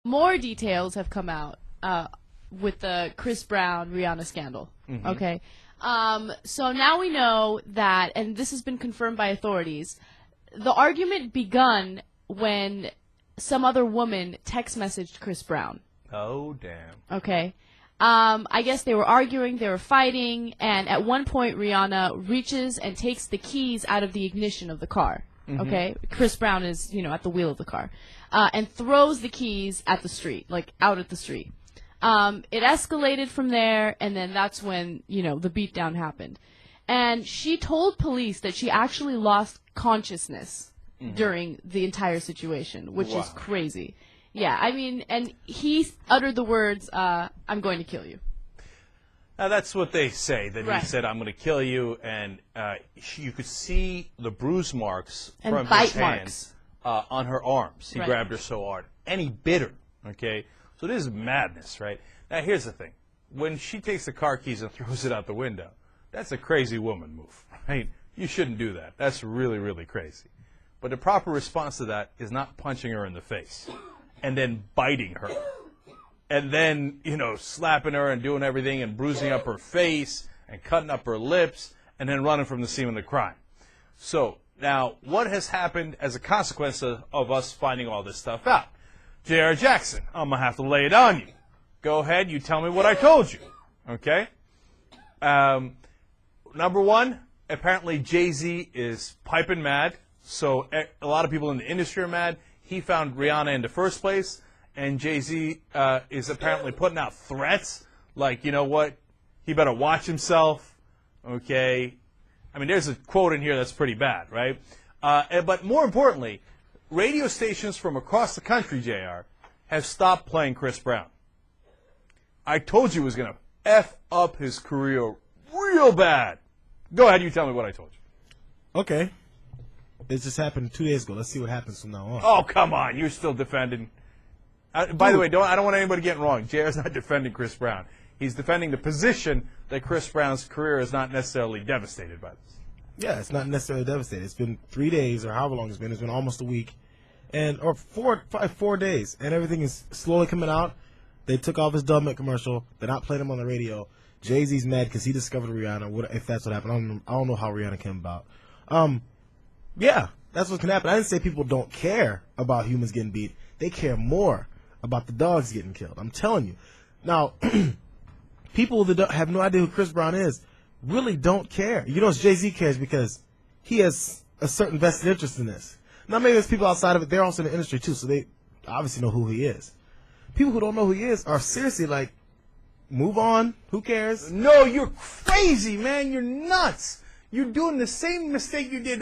More details have come out with the Chris Brown Rihanna scandal. Mm-hmm. Okay, so now we know that, and this has been confirmed by authorities. The argument begun when some other woman text messaged Chris Brown. Oh, damn. Okay. I guess they were arguing, they were fighting, and at one point Rihanna reaches and takes the keys out of the ignition of the car. Mm-hmm. Okay? Chris Brown is, at the wheel of the car. And throws the keys at the street, like out at the street. It escalated from there, and then that's when, the beatdown happened. And she told police that she actually lost consciousness during the entire situation, which is crazy. Yeah, I mean, and he uttered the words, I'm going to kill you. Now, that's what they say, that Right. he said, I'm going to kill you, and you could see the bruise marks And from bite his hands on her arms. He Right. grabbed her so hard. And he bit her, okay? So this is madness, right? Now, here's the thing. When she takes the car keys and throws it out the window, that's a crazy woman move, right? You shouldn't do that. That's really, really crazy. But the proper response to that is not punching her in the face and then biting her and then, slapping her and doing everything and bruising up her face and cutting up her lips and then running from the scene of the crime. So now what has happened as a consequence of us finding all this stuff out? J.R. Jackson, I'm going to have to lay it on you. Go ahead, you tell me what I told you, okay? Number one, apparently Jay-Z is piping mad. So a lot of people in the industry are mad. He found Rihanna in the first place, and Jay-Z is apparently putting out threats like, you know what, he better watch himself, okay? I mean, there's a quote in here that's pretty bad, right? But more importantly, radio stations from across the country, JR, have stopped playing Chris Brown. I told you it was going to F up his career real bad. Go ahead, you tell me what I told you. Okay. It just happened 2 days ago. Let's see what happens from now on. Oh, come on. You're still defending. By the way, I don't want anybody getting wrong. JR's not defending Chris Brown. He's defending the position that Chris Brown's career is not necessarily devastated by this. Yeah, it's not necessarily devastated. It's been 3 days or however long it's been. It's been almost a week. Or 4 days. And everything is slowly coming out. They took off his Dumbit commercial. They're not playing him on the radio. Jay-Z's mad because he discovered Rihanna. If that's what happened. I don't know how Rihanna came about. Yeah, that's what can happen. I didn't say people don't care about humans getting beat. They care more about the dogs getting killed. I'm telling you. Now, people that have no idea who Chris Brown is really don't care. Jay-Z cares because he has a certain vested interest in this. Now, maybe there's people outside of it. They're also in the industry, too, so they obviously know who he is. People who don't know who he is are seriously like, move on. Who cares? No, you're crazy, man. You're nuts. You're doing the same mistake you did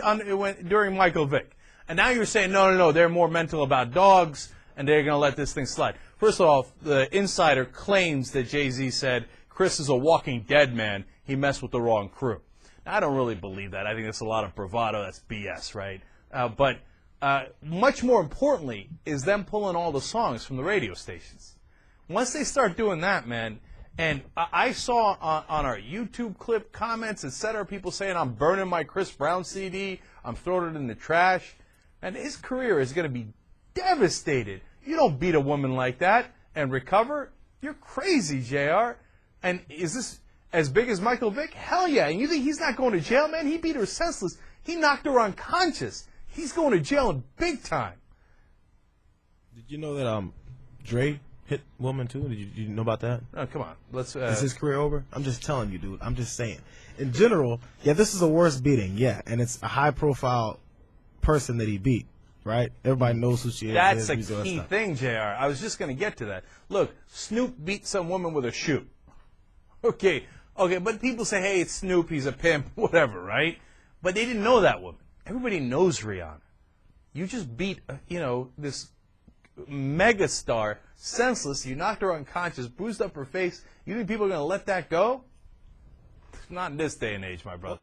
during Michael Vick. And now you're saying, no, they're more mental about dogs, and they're going to let this thing slide. First off, the insider claims that Jay-Z said, Chris is a walking dead man. He messed with the wrong crew. Now, I don't really believe that. I think that's a lot of bravado. That's BS, right? But much more importantly is them pulling all the songs from the radio stations. Once they start doing that, man, and I saw on our YouTube clip comments, etc., people saying, I'm burning my Chris Brown CD, I'm throwing it in the trash. And his career is going to be devastated. You don't beat a woman like that and recover. You're crazy, JR. And is this as big as Michael Vick? Hell yeah. And you think he's not going to jail, man? He beat her senseless. He knocked her unconscious. He's going to jail in big time. Did you know that Dre hit woman too? Did you know about that? Oh, come on. Let's. Is his career over? I'm just telling you, dude. I'm just saying. In general, yeah, this is a worse beating, yeah, and it's a high-profile person that he beat, right? Everybody knows who she is. That's a key thing, JR. I was just going to get to that. Look, Snoop beat some woman with a shoe. Okay, but people say, hey, it's Snoop, he's a pimp, whatever, right? But they didn't know that woman. Everybody knows Rihanna. You just beat, this megastar senseless. You knocked her unconscious, bruised up her face. You think people are going to let that go? Not in this day and age, my brother.